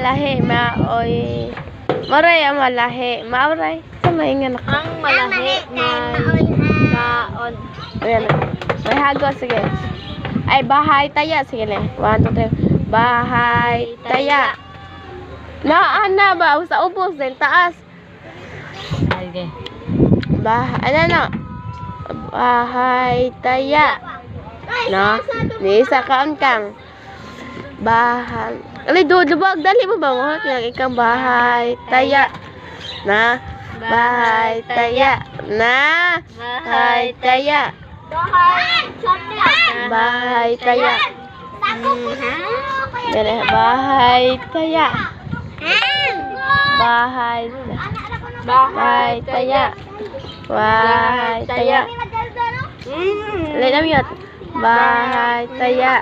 lahi maoy. Maray ang malahi. Mauray. Sa maingan ako. Ang malahi may kaon. Ayan. May hago. Sige. Ay, bahay taya. Sige le. 1, 2, 3. Bahay taya. Na ba? Sa ubos din. Taas. Okay. Ano na? Bahay taya. No? Di isa kaon kang. Bahay. Ali, dubag. Dali mo ba mo? Ikaw bahay taya. Na? Bahay taya. Na? Bahay taya. Bahay taya. Bahay taya. Bahay. Bahay taya. Bahay taya. Alay na miyot. Bahay taya.